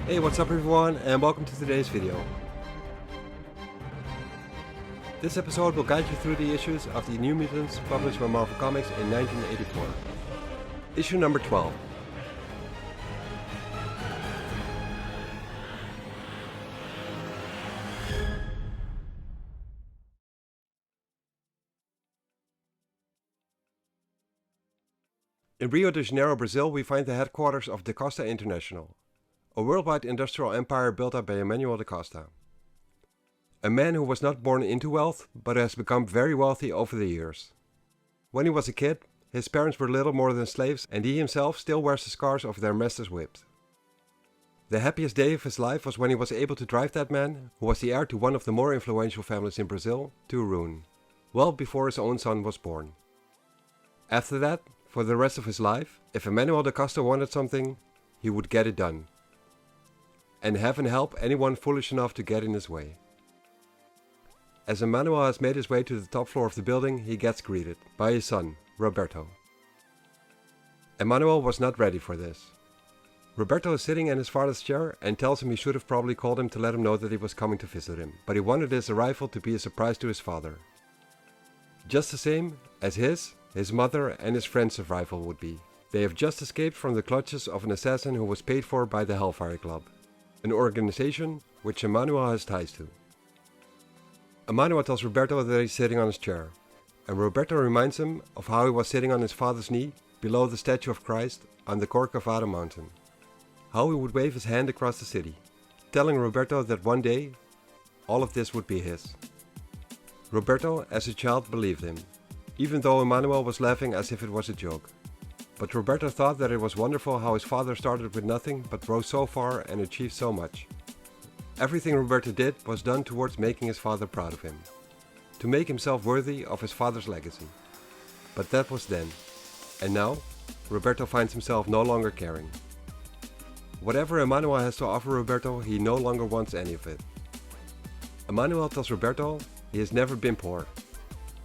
Hey, what's up everyone, and welcome to today's video. This episode will guide you through the issues of the New Mutants published by Marvel Comics in 1984. Issue number 12. In Rio de Janeiro, Brazil, we find the headquarters of Da Costa International, a worldwide industrial empire built up by Emmanuel da Costa. A man who was not born into wealth, but has become very wealthy over the years. When he was a kid, his parents were little more than slaves, and he himself still wears the scars of their master's whips. The happiest day of his life was when he was able to drive that man, who was the heir to one of the more influential families in Brazil, to ruin, well before his own son was born. After that, for the rest of his life, if Emmanuel da Costa wanted something, he would get it done. And heaven help anyone foolish enough to get in his way. As Emmanuel has made his way to the top floor of the building, he gets greeted by his son, Roberto. Emmanuel was not ready for this. Roberto is sitting in his father's chair and tells him he should have probably called him to let him know that he was coming to visit him, but he wanted his arrival to be a surprise to his father. Just the same as his mother and his friend's arrival would be. They have just escaped from the clutches of an assassin who was paid for by the Hellfire Club, an organization which Emmanuel has ties to. Emmanuel tells Roberto that he's sitting on his chair, and Roberto reminds him of how he was sitting on his father's knee below the statue of Christ on the Corcovado mountain. How he would wave his hand across the city, telling Roberto that one day all of this would be his. Roberto, as a child, believed him, even though Emmanuel was laughing as if it was a joke. But Roberto thought that it was wonderful how his father started with nothing but rose so far and achieved so much. Everything Roberto did was done towards making his father proud of him, to make himself worthy of his father's legacy. But that was then, and now Roberto finds himself no longer caring. Whatever Emmanuel has to offer Roberto, he no longer wants any of it. Emmanuel tells Roberto he has never been poor,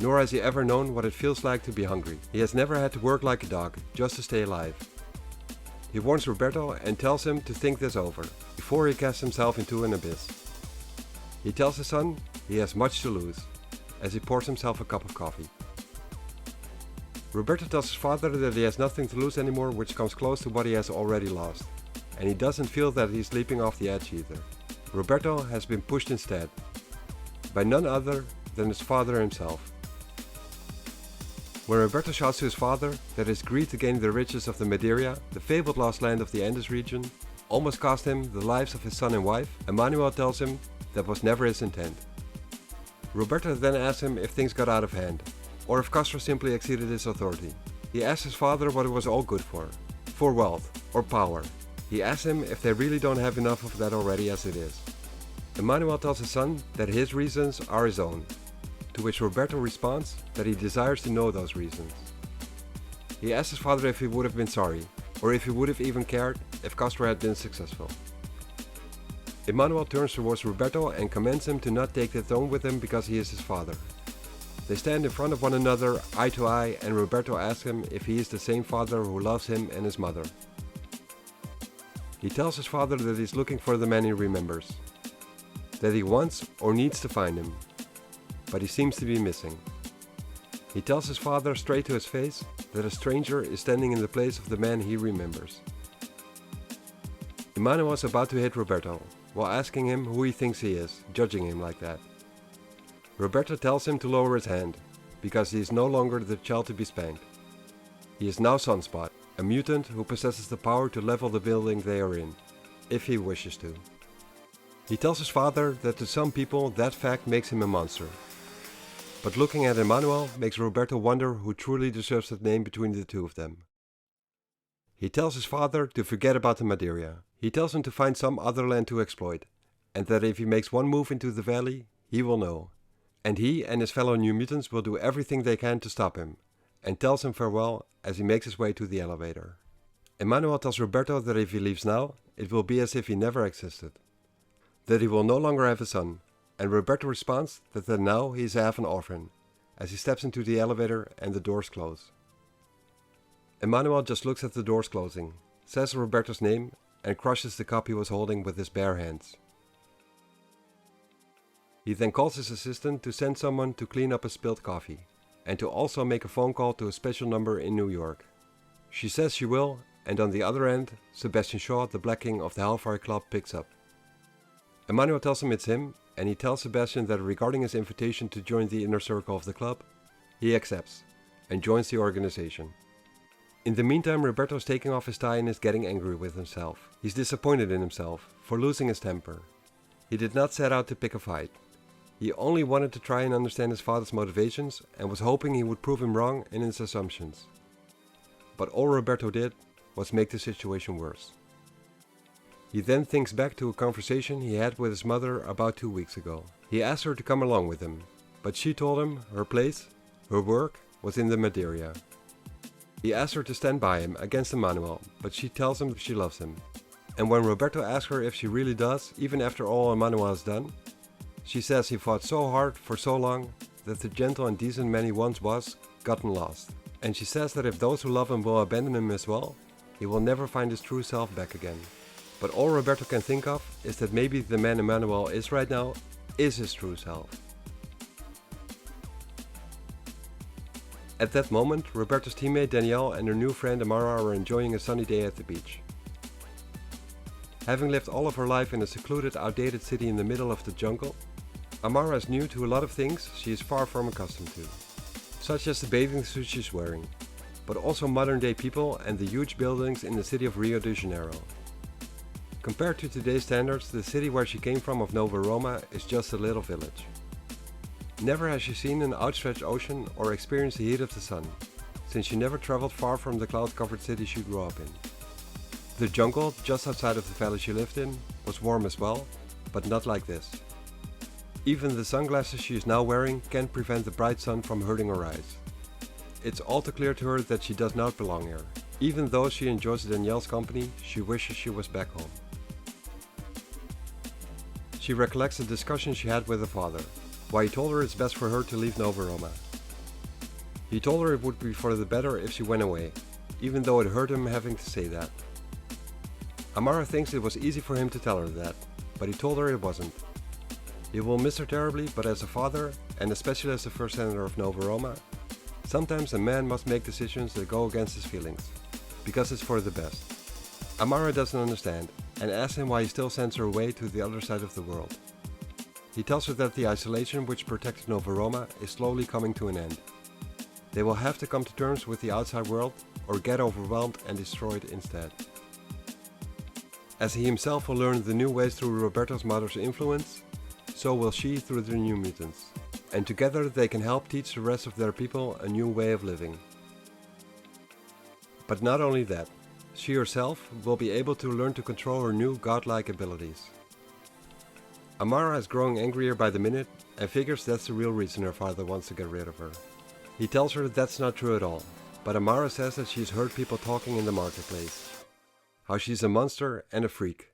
nor has he ever known what it feels like to be hungry. He has never had to work like a dog just to stay alive. He warns Roberto and tells him to think this over before he casts himself into an abyss. He tells his son he has much to lose as he pours himself a cup of coffee. Roberto tells his father that he has nothing to lose anymore, which comes close to what he has already lost, and he doesn't feel that he's leaping off the edge either. Roberto has been pushed instead by none other than his father himself. When Roberto shouts to his father that his greed to gain the riches of the Madeira, the fabled lost land of the Andes region, almost cost him the lives of his son and wife, Emmanuel tells him that was never his intent. Roberto then asks him if things got out of hand, or if Castro simply exceeded his authority. He asks his father what it was all good for wealth or power. He asks him if they really don't have enough of that already as it is. Emmanuel tells his son that his reasons are his own, to which Roberto responds that he desires to know those reasons. He asks his father if he would have been sorry, or if he would have even cared if Castro had been successful. Emmanuel turns towards Roberto and commands him to not take the throne with him because he is his father. They stand in front of one another, eye to eye, and Roberto asks him if he is the same father who loves him and his mother. He tells his father that he's looking for the man he remembers, that he wants or needs to find him, but he seems to be missing. He tells his father straight to his face that a stranger is standing in the place of the man he remembers. Emmanuel is about to hit Roberto, while asking him who he thinks he is, judging him like that. Roberto tells him to lower his hand, because he is no longer the child to be spanked. He is now Sunspot, a mutant who possesses the power to level the building they are in, if he wishes to. He tells his father that to some people that fact makes him a monster. But looking at Emmanuel makes Roberto wonder who truly deserves that name between the two of them. He tells his father to forget about the Madeira. He tells him to find some other land to exploit, and that if he makes one move into the valley, he will know. And he and his fellow New Mutants will do everything they can to stop him, and tells him farewell as he makes his way to the elevator. Emmanuel tells Roberto that if he leaves now, it will be as if he never existed. That he will no longer have a son, and Roberto responds that now he is half an orphan, as he steps into the elevator and the doors close. Emmanuel just looks at the doors closing, says Roberto's name, and crushes the cup he was holding with his bare hands. He then calls his assistant to send someone to clean up his spilled coffee, and to also make a phone call to a special number in New York. She says she will, and on the other end, Sebastian Shaw, the Black King of the Hellfire Club, picks up. Emmanuel tells him it's him, and he tells Sebastian that regarding his invitation to join the inner circle of the club, he accepts, and joins the organization. In the meantime, Roberto is taking off his tie and is getting angry with himself. He's disappointed in himself for losing his temper. He did not set out to pick a fight. He only wanted to try and understand his father's motivations and was hoping he would prove him wrong in his assumptions. But all Roberto did was make the situation worse. He then thinks back to a conversation he had with his mother about 2 weeks ago. He asked her to come along with him, but she told him her place, her work, was in the Madeira. He asked her to stand by him against Emmanuel, but she tells him she loves him. And when Roberto asks her if she really does, even after all Emmanuel has done, she says he fought so hard for so long that the gentle and decent man he once was gotten lost. And she says that if those who love him will abandon him as well, he will never find his true self back again. But all Roberto can think of is that maybe the man Emmanuel is right now is his true self. At that moment, Roberto's teammate Danielle and her new friend Amara are enjoying a sunny day at the beach. Having lived all of her life in a secluded, outdated city in the middle of the jungle, Amara is new to a lot of things she is far from accustomed to, such as the bathing suit she's wearing, but also modern day people and the huge buildings in the city of Rio de Janeiro. Compared to today's standards, the city where she came from of Nova Roma is just a little village. Never has she seen an outstretched ocean or experienced the heat of the sun, since she never traveled far from the cloud-covered city she grew up in. The jungle, just outside of the valley she lived in, was warm as well, but not like this. Even the sunglasses she is now wearing can't prevent the bright sun from hurting her eyes. It's all too clear to her that she does not belong here. Even though she enjoys Danielle's company, she wishes she was back home. She recollects the discussion she had with her father, why he told her it's best for her to leave Nova Roma. He told her it would be for the better if she went away, even though it hurt him having to say that. Amara thinks it was easy for him to tell her that, but he told her it wasn't. He will miss her terribly, but as a father, and especially as the first senator of Nova Roma, sometimes a man must make decisions that go against his feelings, because it's for the best. Amara doesn't understand, and asks him why he still sends her away to the other side of the world. He tells her that the isolation which protected Nova Roma is slowly coming to an end. They will have to come to terms with the outside world, or get overwhelmed and destroyed instead. As he himself will learn the new ways through Roberto's mother's influence, so will she through the new mutants, and together they can help teach the rest of their people a new way of living. But not only that, she herself will be able to learn to control her new godlike abilities. Amara is growing angrier by the minute and figures that's the real reason her father wants to get rid of her. He tells her that's not true at all, but Amara says that she's heard people talking in the marketplace. How she's a monster and a freak,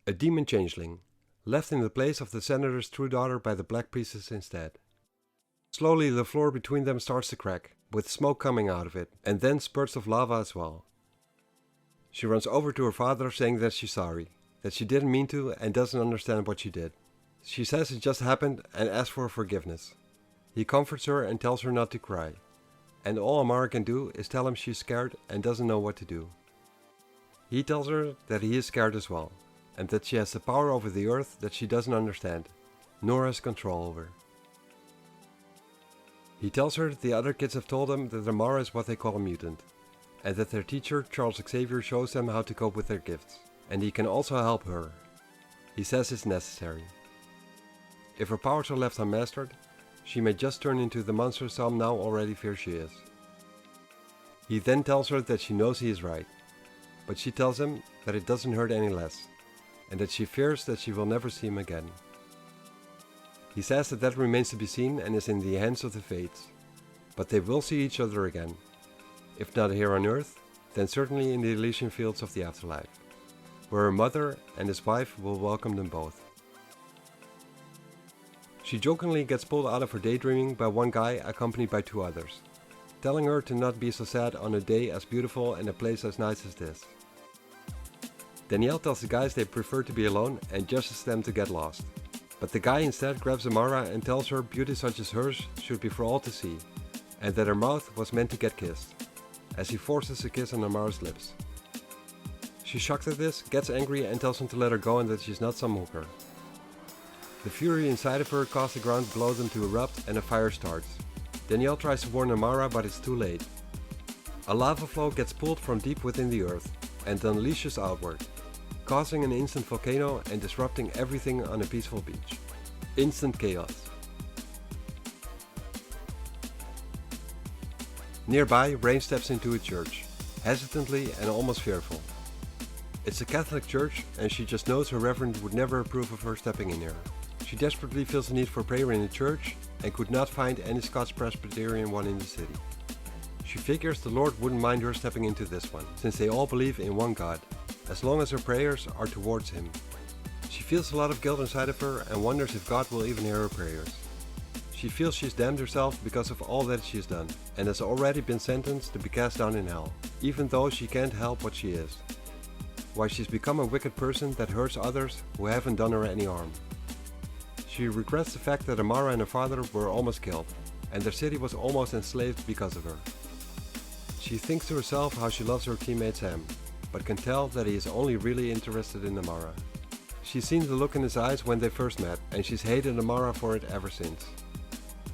a demon changeling, left in the place of the senator's true daughter by the Black Priestess instead. Slowly the floor between them starts to crack, with smoke coming out of it, and then spurts of lava as well. She runs over to her father saying that she's sorry, that she didn't mean to and doesn't understand what she did. She says it just happened and asks for forgiveness. He comforts her and tells her not to cry, and all Amara can do is tell him she's scared and doesn't know what to do. He tells her that he is scared as well, and that she has the power over the earth that she doesn't understand, nor has control over. He tells her the other kids have told him that Amara is what they call a mutant, and that their teacher Charles Xavier shows them how to cope with their gifts, and he can also help her. He says it's necessary. If her powers are left unmastered, she may just turn into the monster some now already fear she is. He then tells her that she knows he is right, but she tells him that it doesn't hurt any less, and that she fears that she will never see him again. He says that that remains to be seen and is in the hands of the fates, but they will see each other again. If not here on Earth, then certainly in the Elysian fields of the afterlife, where her mother and his wife will welcome them both. She jokingly gets pulled out of her daydreaming by one guy accompanied by two others, telling her to not be so sad on a day as beautiful and a place as nice as this. Danielle tells the guys they prefer to be alone and gestures them to get lost. But the guy instead grabs Amara and tells her beauty such as hers should be for all to see, and that her mouth was meant to get kissed, as he forces a kiss on Amara's lips. She's shocked at this, gets angry and tells him to let her go and that she's not some hooker. The fury inside of her causes the ground below them to erupt and a fire starts. Danielle tries to warn Amara, but it's too late. A lava flow gets pulled from deep within the earth and unleashes outward, causing an instant volcano and disrupting everything on a peaceful beach. Instant chaos. Nearby, Rain steps into a church, hesitantly and almost fearful. It's a Catholic church and she just knows her reverend would never approve of her stepping in here. She desperately feels the need for prayer in the church and could not find any Scots Presbyterian one in the city. She figures the Lord wouldn't mind her stepping into this one, since they all believe in one God, as long as her prayers are towards Him. She feels a lot of guilt inside of her and wonders if God will even hear her prayers. She feels she's damned herself because of all that she's done, and has already been sentenced to be cast down in hell, even though she can't help what she is. Why she's become a wicked person that hurts others who haven't done her any harm. She regrets the fact that Amara and her father were almost killed, and their city was almost enslaved because of her. She thinks to herself how she loves her teammate Sam, but can tell that he is only really interested in Amara. She's seen the look in his eyes when they first met, and she's hated Amara for it ever since.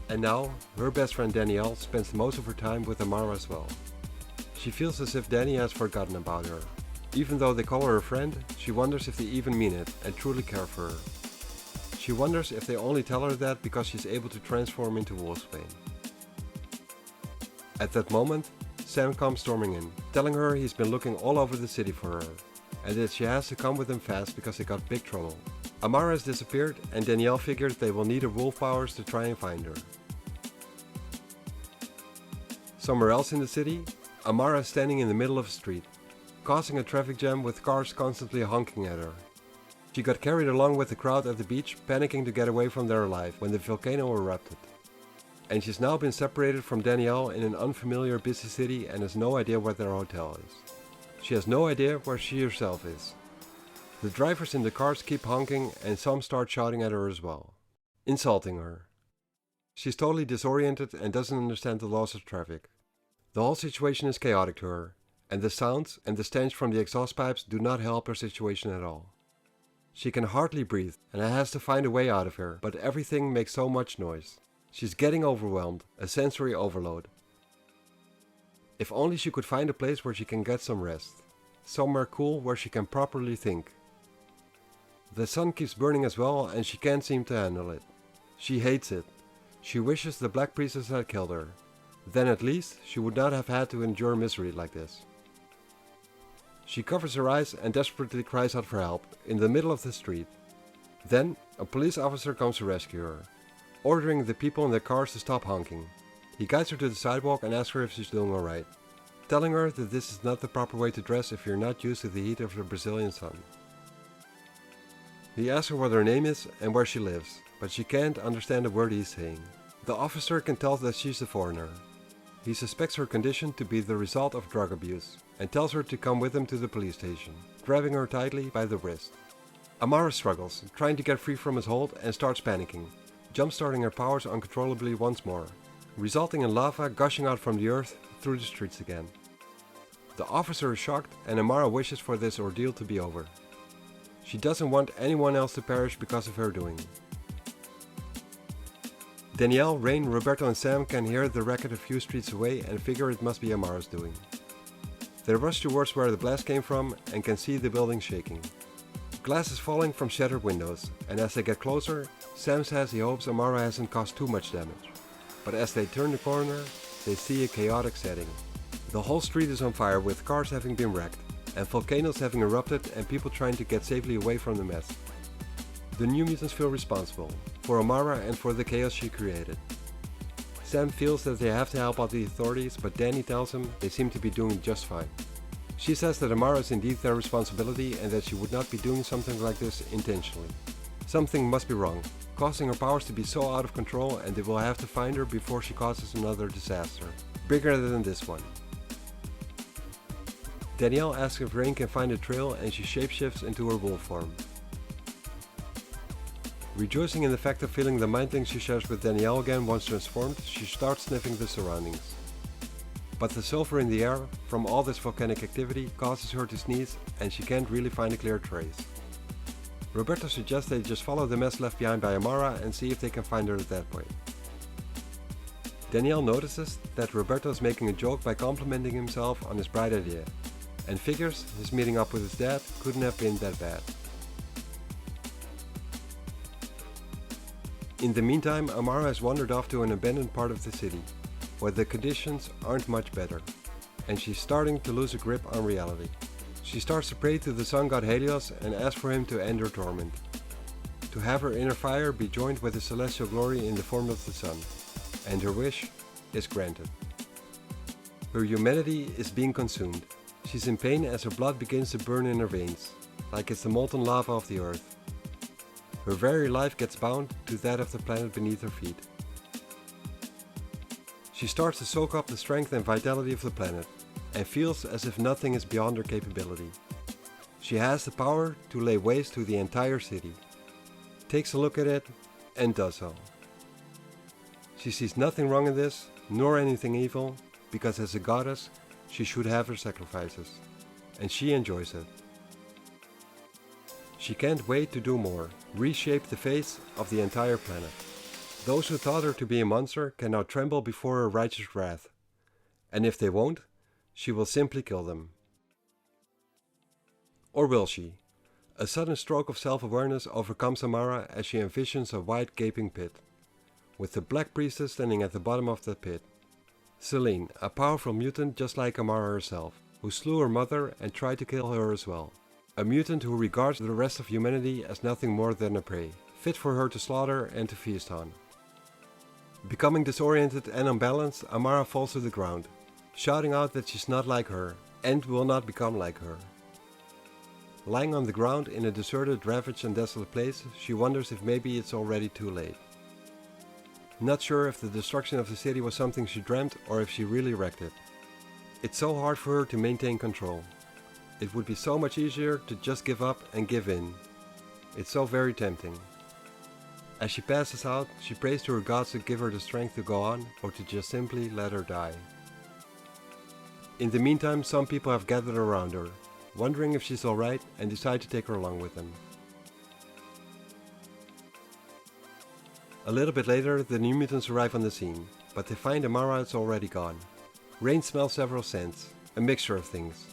And now, her best friend Danielle spends most of her time with Amara as well. She feels as if Danny has forgotten about her. Even though they call her a friend, she wonders if they even mean it and truly care for her. She wonders if they only tell her that because she's able to transform into Wolfsbane. At that moment, Sam comes storming in, telling her he's been looking all over the city for her, and that she has to come with him fast because they got big trouble. Amara has disappeared and Danielle figures they will need her wolf powers to try and find her. Somewhere else in the city, Amara is standing in the middle of a street, causing a traffic jam with cars constantly honking at her. She got carried along with the crowd at the beach, panicking to get away from there alive when the volcano erupted. And she's now been separated from Danielle in an unfamiliar busy city and has no idea where their hotel is. She has no idea where she herself is. The drivers in the cars keep honking and some start shouting at her as well, insulting her. She's totally disoriented and doesn't understand the laws of traffic. The whole situation is chaotic to her, and the sounds and the stench from the exhaust pipes do not help her situation at all. She can hardly breathe and has to find a way out of here, but everything makes so much noise. She's getting overwhelmed, a sensory overload. If only she could find a place where she can get some rest, somewhere cool where she can properly think. The sun keeps burning as well and she can't seem to handle it. She hates it. She wishes the Black Priestess had killed her. Then at least she would not have had to endure misery like this. She covers her eyes and desperately cries out for help in the middle of the street. Then a police officer comes to rescue her, ordering the people in their cars to stop honking. He guides her to the sidewalk and asks her if she's doing alright, telling her that this is not the proper way to dress if you're not used to the heat of the Brazilian sun. He asks her what her name is and where she lives, but she can't understand a word he's saying. The officer can tell that she's a foreigner. He suspects her condition to be the result of drug abuse and tells her to come with him to the police station, grabbing her tightly by the wrist. Amara struggles, trying to get free from his hold and starts panicking, jump-starting her powers uncontrollably once more, resulting in lava gushing out from the earth through the streets again. The officer is shocked and Amara wishes for this ordeal to be over. She doesn't want anyone else to perish because of her doing. Danielle, Rain, Roberto and Sam can hear the racket a few streets away and figure it must be Amara's doing. They rush towards where the blast came from and can see the building shaking. Glass is falling from shattered windows, and as they get closer, Sam says he hopes Amara hasn't caused too much damage. But as they turn the corner, they see a chaotic setting. The whole street is on fire with cars having been wrecked, and volcanoes having erupted and people trying to get safely away from the mess. The New Mutants feel responsible for Amara and for the chaos she created. Sam feels that they have to help out the authorities, but Danny tells him they seem to be doing just fine. She says that Amara is indeed their responsibility and that she would not be doing something like this intentionally. Something must be wrong, causing her powers to be so out of control, and they will have to find her before she causes another disaster, bigger than this one. Danielle asks if Rain can find a trail and she shapeshifts into her wolf form. Rejoicing in the fact of feeling the mind link she shares with Danielle again once transformed, she starts sniffing the surroundings. But the sulfur in the air from all this volcanic activity causes her to sneeze and she can't really find a clear trace. Roberto suggests they just follow the mess left behind by Amara and see if they can find her at that point. Danielle notices that Roberto is making a joke by complimenting himself on his bright idea, and figures his meeting up with his dad couldn't have been that bad. In the meantime, Amara has wandered off to an abandoned part of the city, where the conditions aren't much better, and she's starting to lose a grip on reality. She starts to pray to the sun god Helios and ask for him to end her torment, to have her inner fire be joined with the celestial glory in the form of the sun, and her wish is granted. Her humanity is being consumed. She's in pain as her blood begins to burn in her veins, like it's the molten lava of the earth. Her very life gets bound to that of the planet beneath her feet. She starts to soak up the strength and vitality of the planet, and feels as if nothing is beyond her capability. She has the power to lay waste to the entire city, takes a look at it, and does so. She sees nothing wrong in this, nor anything evil, because as a goddess, she should have her sacrifices, and she enjoys it. She can't wait to do more, reshape the face of the entire planet. Those who thought her to be a monster can now tremble before her righteous wrath, and if they won't, she will simply kill them. Or will she? A sudden stroke of self-awareness overcomes Amara as she envisions a wide gaping pit, with the Black Priestess standing at the bottom of that pit. Selene, a powerful mutant just like Amara herself, who slew her mother and tried to kill her as well. A mutant who regards the rest of humanity as nothing more than a prey, fit for her to slaughter and to feast on. Becoming disoriented and unbalanced, Amara falls to the ground, shouting out that she's not like her, and will not become like her. Lying on the ground in a deserted, ravaged and desolate place, she wonders if maybe it's already too late. Not sure if the destruction of the city was something she dreamt or if she really wrecked it. It's so hard for her to maintain control. It would be so much easier to just give up and give in. It's so very tempting. As she passes out, she prays to her gods to give her the strength to go on or to just simply let her die. In the meantime, some people have gathered around her, wondering if she's alright and decide to take her along with them. A little bit later, the New Mutants arrive on the scene, but they find Amara is already gone. Rain smells several scents, a mixture of things.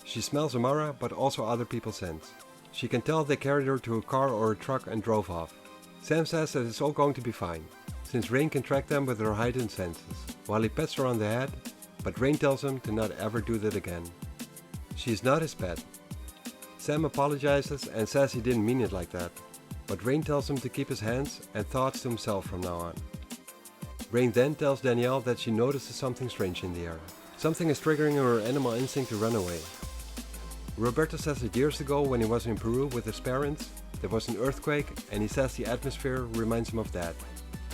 She smells Amara, but also other people's scents. She can tell they carried her to a car or a truck and drove off. Sam says that it's all going to be fine, since Rain can track them with her heightened senses, while he pets her on the head, but Rain tells him to not ever do that again. She is not his pet. Sam apologizes and says he didn't mean it like that, but Rain tells him to keep his hands and thoughts to himself from now on. Rain then tells Danielle that she notices something strange in the air. Something is triggering her animal instinct to run away. Roberto says that years ago when he was in Peru with his parents, there was an earthquake and he says the atmosphere reminds him of that,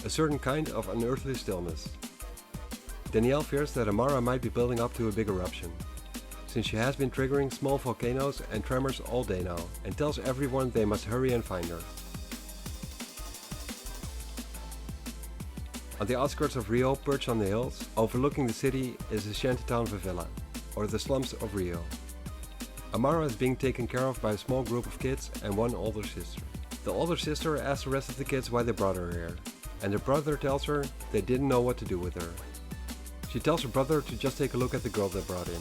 a certain kind of unearthly stillness. Danielle fears that Amara might be building up to a big eruption, since she has been triggering small volcanoes and tremors all day now, and tells everyone they must hurry and find her. On the outskirts of Rio, perched on the hills, overlooking the city, is the shantytown Favela, or the slums of Rio. Amara is being taken care of by a small group of kids and one older sister. The older sister asks the rest of the kids why they brought her here, and her brother tells her they didn't know what to do with her. She tells her brother to just take a look at the girl they brought in.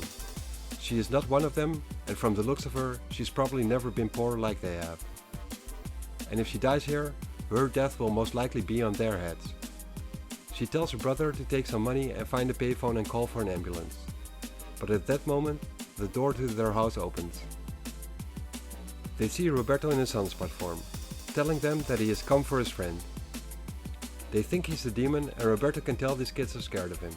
She is not one of them, and from the looks of her, she's probably never been poor like they have. And if she dies here, her death will most likely be on their heads. She tells her brother to take some money and find a payphone and call for an ambulance. But at that moment, the door to their house opens. They see Roberto in his Sunspot form, telling them that he has come for his friend. They think he's a demon, and Roberto can tell these kids are scared of him.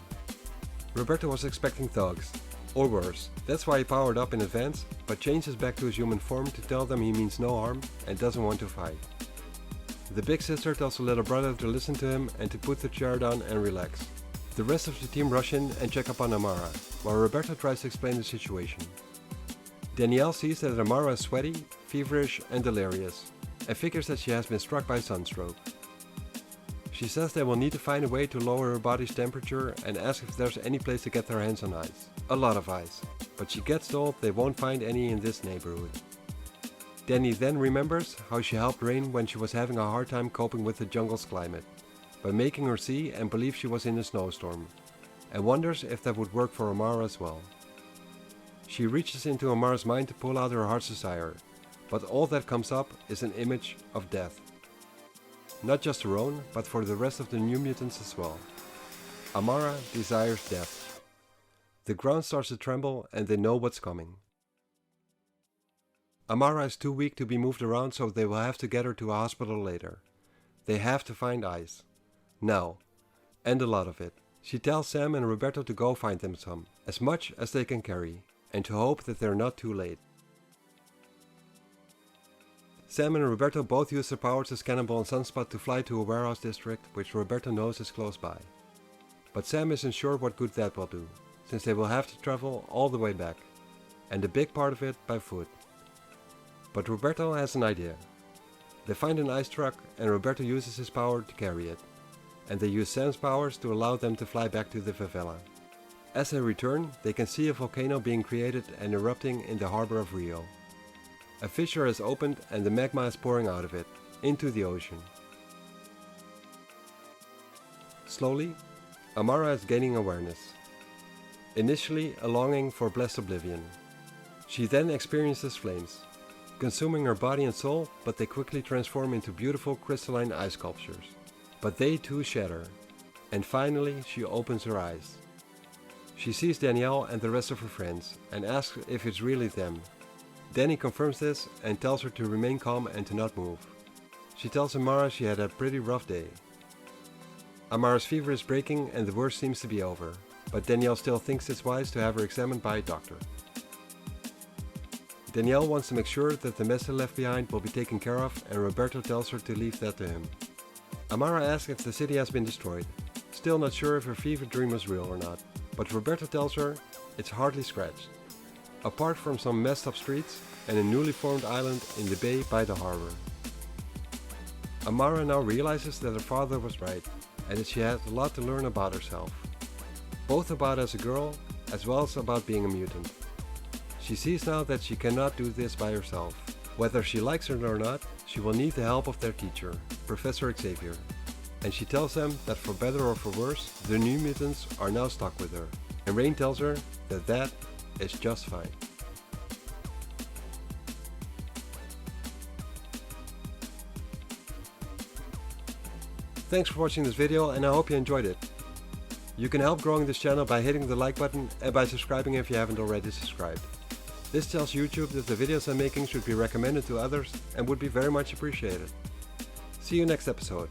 Roberto was expecting thugs, or worse. That's why he powered up in advance, but changes back to his human form to tell them he means no harm and doesn't want to fight. The big sister tells the little brother to listen to him and to put the chair down and relax. The rest of the team rush in and check up on Amara, while Roberto tries to explain the situation. Danielle sees that Amara is sweaty, feverish and delirious, and figures that she has been struck by sunstroke. She says they will need to find a way to lower her body's temperature and asks if there's any place to get their hands on ice. A lot of ice, but she gets told they won't find any in this neighborhood. Danny then remembers how she helped Rain when she was having a hard time coping with the jungle's climate, by making her see and believe she was in a snowstorm, and wonders if that would work for Amara as well. She reaches into Amara's mind to pull out her heart's desire, but all that comes up is an image of death. Not just her own, but for the rest of the New Mutants as well. Amara desires death. The ground starts to tremble and they know what's coming. Amara is too weak to be moved around, so they will have to get her to a hospital later. They have to find ice. Now. And a lot of it. She tells Sam and Roberto to go find them some, as much as they can carry, and to hope that they're not too late. Sam and Roberto both use their powers as Cannonball and Sunspot to fly to a warehouse district, which Roberto knows is close by. But Sam isn't sure what good that will do, since they will have to travel all the way back, and a big part of it by foot. But Roberto has an idea. They find an ice truck and Roberto uses his power to carry it, and they use Sam's powers to allow them to fly back to the favela. As they return, they can see a volcano being created and erupting in the harbor of Rio. A fissure has opened and the magma is pouring out of it, into the ocean. Slowly, Amara is gaining awareness. Initially a longing for blessed oblivion. She then experiences flames, consuming her body and soul, but they quickly transform into beautiful crystalline ice sculptures. But they too shatter, and finally she opens her eyes. She sees Danielle and the rest of her friends, and asks if it's really them. Danny confirms this and tells her to remain calm and to not move. She tells Amara she had a pretty rough day. Amara's fever is breaking and the worst seems to be over, but Danielle still thinks it's wise to have her examined by a doctor. Danielle wants to make sure that the mess they left behind will be taken care of, and Roberto tells her to leave that to him. Amara asks if the city has been destroyed, still not sure if her fever dream was real or not, but Roberto tells her it's hardly scratched, apart from some messed up streets and a newly formed island in the bay by the harbor. Amara now realizes that her father was right, and that she has a lot to learn about herself, both about as a girl as well as about being a mutant. She sees now that she cannot do this by herself. Whether she likes it or not, she will need the help of their teacher, Professor Xavier. And she tells them that for better or for worse, the New Mutants are now stuck with her. And Rain tells her that that is just fine. Thanks for watching this video, and I hope you enjoyed it. You can help growing this channel by hitting the like button and by subscribing if you haven't already subscribed. This tells YouTube that the videos I'm making should be recommended to others and would be very much appreciated. See you next episode.